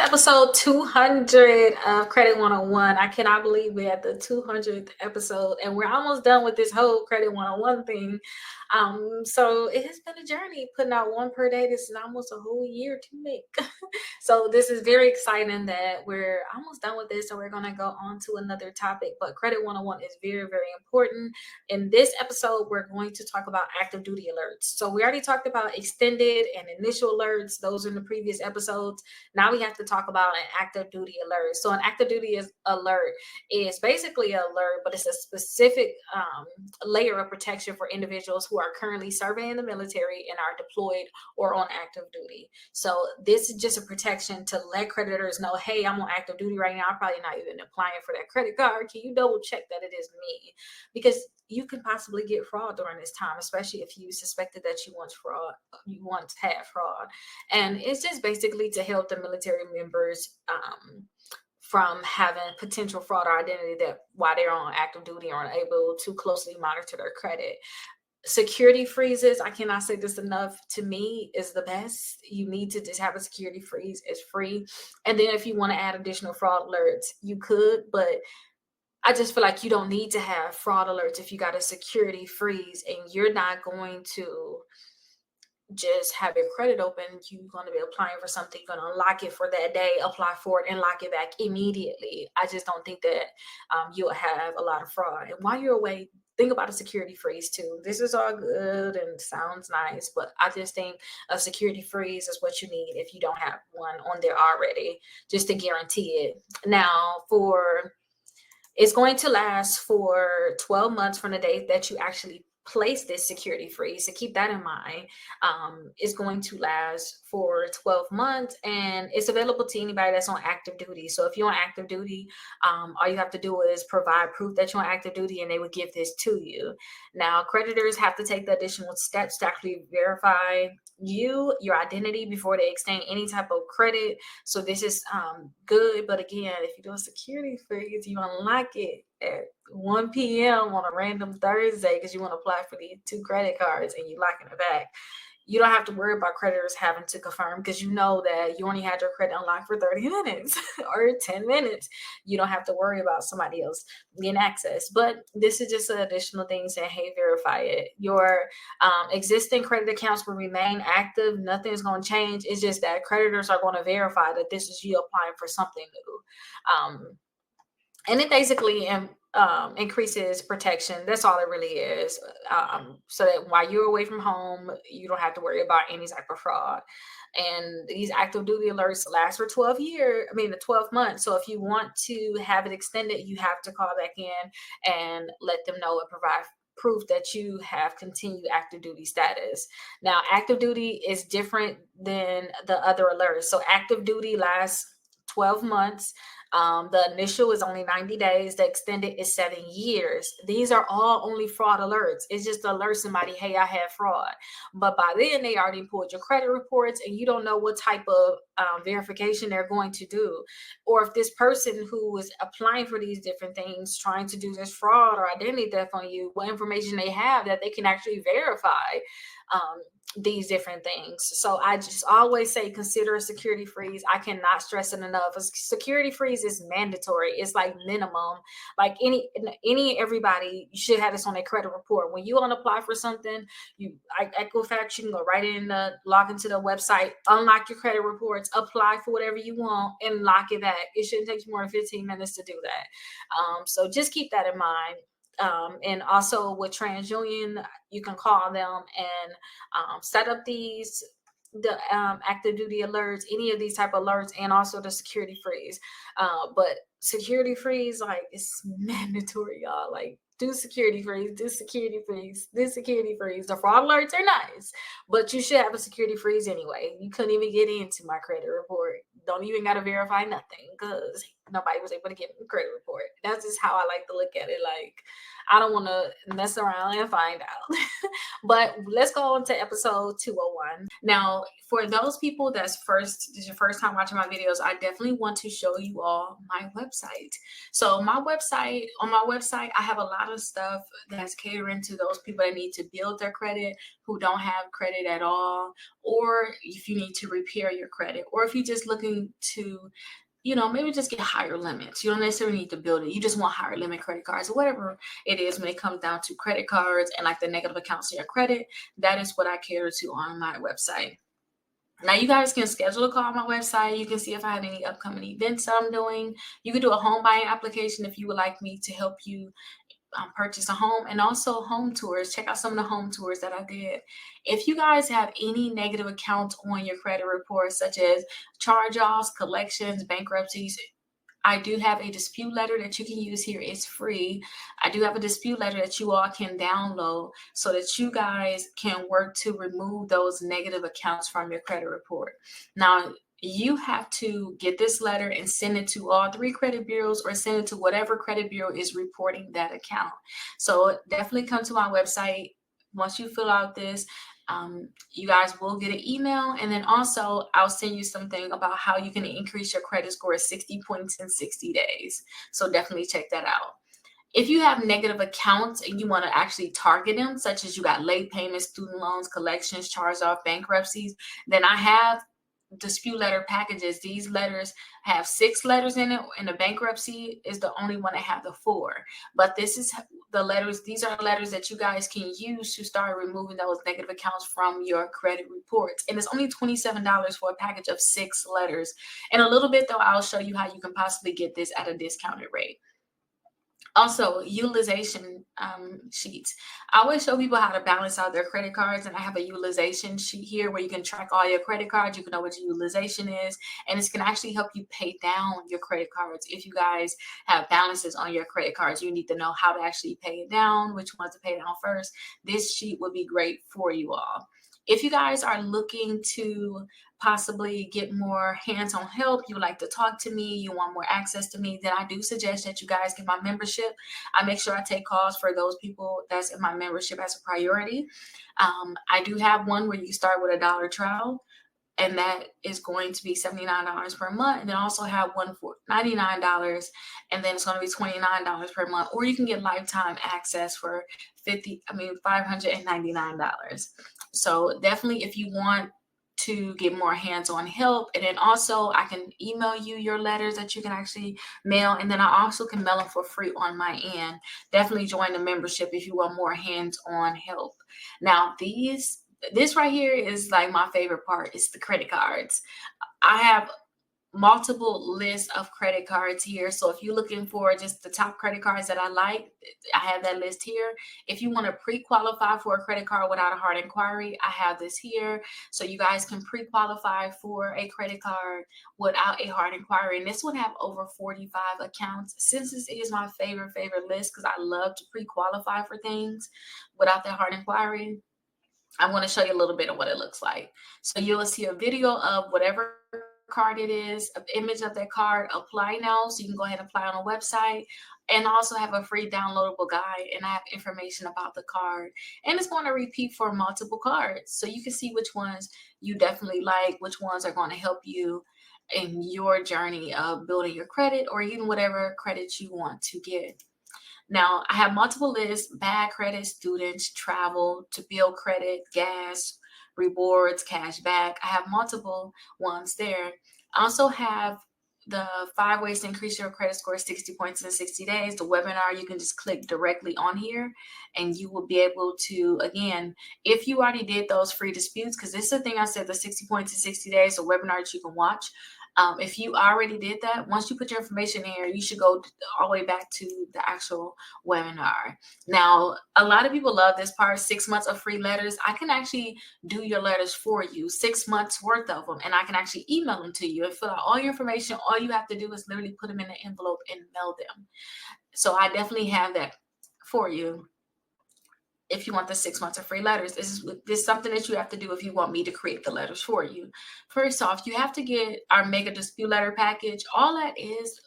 episode 200 of Credit 101. I cannot believe we're at the 200th episode and we're almost done with this whole Credit 101 thing. So it has been a journey putting out one per day. This is almost a whole year to make. So this is very exciting that we're almost done with this. So we're going to go on to another topic. But Credit 101 is very, very important. In this episode, we're going to talk about active duty alerts. So we already talked about extended and initial alerts. Those are in the previous episodes. Now we have to talk about an active duty alert. So an active duty alert is basically an alert, but it's a specific layer of protection for individuals who are currently serving in the military and are deployed or on active duty. So this is just a protection to let creditors know, hey, I'm on active duty right now. I'm probably not even applying for that credit card. Can you double check that it is me? Because you can possibly get fraud during this time, especially if you suspected that you once had fraud. And it's just basically to help the military members from having potential fraud or identity that while they're on active duty are unable to closely monitor their credit. Security freezes, I cannot say this enough, to me is the best. You need to just have a security freeze. It's free. And then if you want to add additional fraud alerts, you could, but I just feel like you don't need to have fraud alerts if you got a security freeze and you're not going to just have your credit open. You're going to be applying for something, you're going to unlock it for that day, apply for it, and lock it back immediately. I just don't think that you'll have a lot of fraud. And while you're away, think about a security freeze too. This is all good and sounds nice, but I just think a security freeze is what you need if you don't have one on there already, just to guarantee it. Now, it's going to last for 12 months from the date that you actually place this security freeze. So keep that in mind. It's going to last for 12 months and it's available to anybody that's on active duty. So if you're on active duty, all you have to do is provide proof that you're on active duty and they would give this to you. Now, creditors have to take the additional steps to actually verify your identity before they extend any type of credit. So this is good. But again, if you do a security freeze, you unlock it at 1 p.m. on a random Thursday because you want to apply for these 2 credit cards and you locking it back. You don't have to worry about creditors having to confirm because you know that you only had your credit unlocked for 30 minutes or 10 minutes. You don't have to worry about somebody else getting access. But this is just an additional thing saying, hey, verify it. Your existing credit accounts will remain active. Nothing's going to change. It's just that creditors are going to verify that this is you applying for something new. And it basically increases protection. That's all it really is. So that while you're away from home, you don't have to worry about any type of fraud. And these active duty alerts last for 12 months. So if you want to have it extended, you have to call back in and let them know and provide proof that you have continued active duty status. Now, active duty is different than the other alerts. So active duty lasts 12 months. The initial is only 90 days. The extended is 7 years. These are all only fraud alerts. It's just to alert somebody, hey, I had fraud. But by then, they already pulled your credit reports and you don't know what type of verification they're going to do. Or if this person who is applying for these different things, trying to do this fraud or identity theft on you, what information they have that they can actually verify these different things. So I just always say consider a security freeze. I cannot stress it enough. A security freeze is mandatory. It's like minimum. Like everybody should have this on their credit report. When you want to apply for something, Equifax, you can go right in, log into the website, unlock your credit reports, apply for whatever you want, and lock it back. It shouldn't take you more than 15 minutes to do that. So just keep that in mind. And also with TransUnion, you can call them and set up the active duty alerts, any of these type of alerts, and also the security freeze. But security freeze, like, it's mandatory, y'all. Like, do security freeze, do security freeze, do security freeze. The fraud alerts are nice, but you should have a security freeze anyway. You couldn't even get into my credit report. Don't even got to verify nothing because nobody was able to get the credit report. That's just how I like to look at it. Like, I don't want to mess around and find out. But let's go on to episode 201. Now, for those people this is your first time watching my videos, I definitely want to show you all my website. So on my website, I have a lot of stuff that's catering to those people that need to build their credit, who don't have credit at all, or if you need to repair your credit, or if you're just looking to maybe just get higher limits. You don't necessarily need to build it. You just want higher limit credit cards or whatever it is when it comes down to credit cards and like the negative accounts in your credit. That is what I cater to on my website. Now you guys can schedule a call on my website. You can see if I have any upcoming events that I'm doing. You can do a home buying application if you would like me to help you purchase a home, and also home tours. Check out some of the home tours that I did. If you guys have any negative accounts on your credit report, such as charge-offs, collections, bankruptcies, I do have a dispute letter that you can use here. It's free. I do have a dispute letter that you all can download so that you guys can work to remove those negative accounts from your credit report. Now, you have to get this letter and send it to all 3 credit bureaus, or send it to whatever credit bureau is reporting that account. So definitely come to my website. Once you fill out this, you guys will get an email, and then also I'll send you something about how you can increase your credit score 60 points in 60 days. So definitely check that out. If you have negative accounts and you want to actually target them, such as you got late payments, student loans, collections, charge-off, bankruptcies, then I have dispute letter packages. These letters have 6 letters in it, and the bankruptcy is the only one that have the 4. But this is the letters. These are letters that you guys can use to start removing those negative accounts from your credit reports. And it's only $27 for a package of 6 letters. In a little bit, though, I'll show you how you can possibly get this at a discounted rate. Also, utilization sheets. I always show people how to balance out their credit cards, and I have a utilization sheet here where you can track all your credit cards. You can know what your utilization is, and it's going to actually help you pay down your credit cards. If you guys have balances on your credit cards, you need to know how to actually pay it down, which ones to pay down first. This sheet would be great for you all. If you guys are looking to possibly get more hands-on help, you would like to talk to me, you want more access to me, then I do suggest that you guys get my membership. I make sure I take calls for those people that's in my membership as a priority. I do have one where you start with $1 trial, and that is going to be $79 per month. And then also have one for $99, and then it's going to be $29 per month. Or you can get lifetime access for $599. So definitely, if you want to get more hands-on help, and then also I can email you your letters that you can actually mail, and then I also can mail them for free on my end. Definitely join the membership if you want more hands-on help. Now, this right here is like my favorite part. It's the credit cards. I have multiple lists of credit cards here. So if you're looking for just the top credit cards that I like, I have that list here. If you want to pre-qualify for a credit card without a hard inquiry, I have this here. So you guys can pre-qualify for a credit card without a hard inquiry. And this one have over 45 accounts. Since this is my favorite list, because I love to pre-qualify for things without that hard inquiry, I'm going to show you a little bit of what it looks like. So you'll see a video of whatever card it is, an image of that card, apply now, so you can go ahead and apply on a website, and also have a free downloadable guide, and I have information about the card, and it's going to repeat for multiple cards, so you can see which ones you definitely like, which ones are going to help you in your journey of building your credit, or even whatever credit you want to get. Now, I have multiple lists: bad credit, students, travel, to build credit, gas, rewards, cash back. I have multiple ones there. I also have the 5 ways to increase your credit score 60 points in 60 days. The webinar, you can just click directly on here, and you will be able to, again, if you already did those free disputes, because this is the thing I said, the 60 points in 60 days, the webinar that you can watch. If you already did that, once you put your information in here, you should go all the way back to the actual webinar. Now, a lot of people love this part, 6 months of free letters. I can actually do your letters for you, 6 months worth of them, and I can actually email them to you and fill out all your information. All you have to do is literally put them in an envelope and mail them. So I definitely have that for you. If you want the 6 months of free letters, this is something that you have to do if you want me to create the letters for you. First off, you have to get our mega dispute letter package. All that is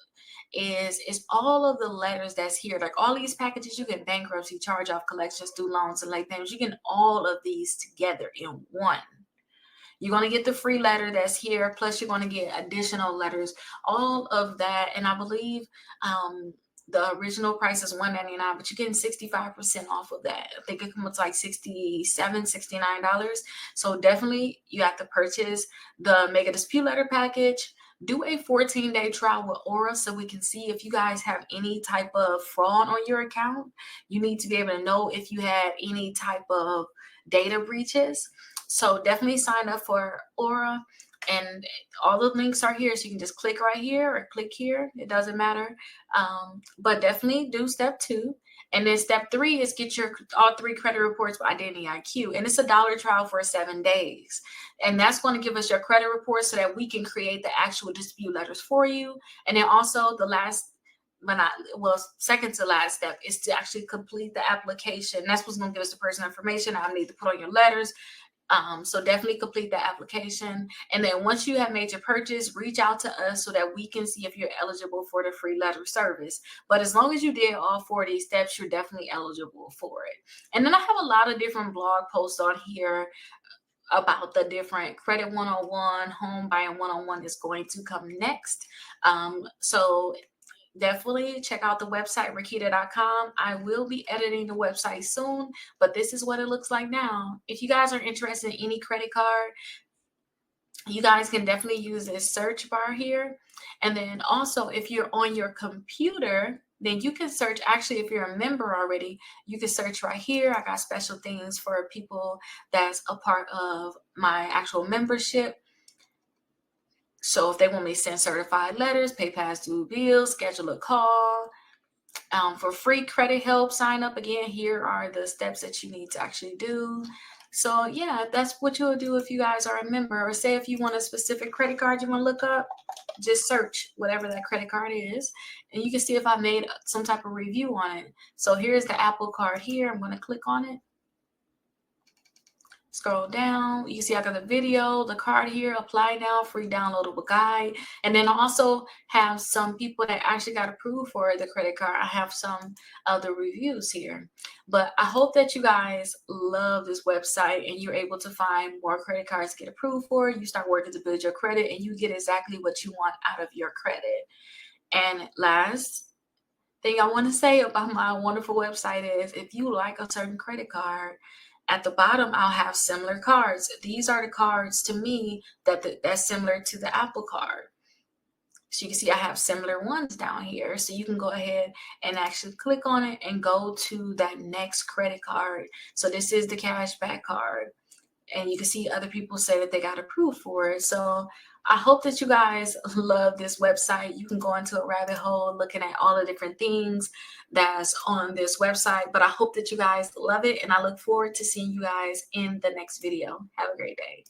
is all of the letters that's here. Like all these packages, you get bankruptcy, charge off, collections, student loans, and late payments. You get all of these together in one. You're going to get the free letter that's here, plus you're going to get additional letters, all of that. And I believe the original price is $199, but you're getting 65% off of that. I think it comes like $67, $69. So definitely you have to purchase the Mega Dispute Letter package. Do a 14-day trial with Aura so we can see if you guys have any type of fraud on your account. You need to be able to know if you had any type of data breaches. So definitely sign up for Aura, and all the links are here. So you can just click right here or click here. It doesn't matter. But definitely do step 2. And then step 3 is get your all 3 credit reports by Identity IQ. And it's a $1 trial for 7 days. And that's going to give us your credit report so that we can create the actual dispute letters for you. And then also the last, but not, well, second to last step is to actually complete the application. That's what's going to give us the personal information I need to put on your letters. So definitely complete the application. And then once you have made your purchase, reach out to us so that we can see if you're eligible for the free letter service. But as long as you did all 4 of these steps, you're definitely eligible for it. And then I have a lot of different blog posts on here about the different Credit 101, Home Buying 101 is going to come next. So definitely check out the website, Rickita.com. I will be editing the website soon, but this is what it looks like now. If you guys are interested in any credit card, you guys can definitely use this search bar here. And then also, if you're on your computer, then you can search. Actually, if you're a member already, you can search right here. I got special things for people that's a part of my actual membership. So if they want me to send certified letters, pay past due bills, schedule a call, for free credit help, sign up. Again, here are the steps that you need to actually do. So yeah, that's what you'll do if you guys are a member. Or say if you want a specific credit card you want to look up, just search whatever that credit card is, and you can see if I made some type of review on it. So here's the Apple card here. I'm going to click on it. Scroll down, you see I got the video, the card here, apply now, free downloadable guide. And then I also have some people that actually got approved for the credit card. I have some other reviews here. But I hope that you guys love this website and you're able to find more credit cards to get approved for. You start working to build your credit and you get exactly what you want out of your credit. And last thing I want to say about my wonderful website is if you like a certain credit card, at the bottom, I'll have similar cards. These are the cards to me that's similar to the Apple card. So you can see I have similar ones down here. So you can go ahead and actually click on it and go to that next credit card. So this is the cashback card. And you can see other people say that they got approved for it. So I hope that you guys love this website. You can go into a rabbit hole looking at all the different things that's on this website. But I hope that you guys love it. And I look forward to seeing you guys in the next video. Have a great day.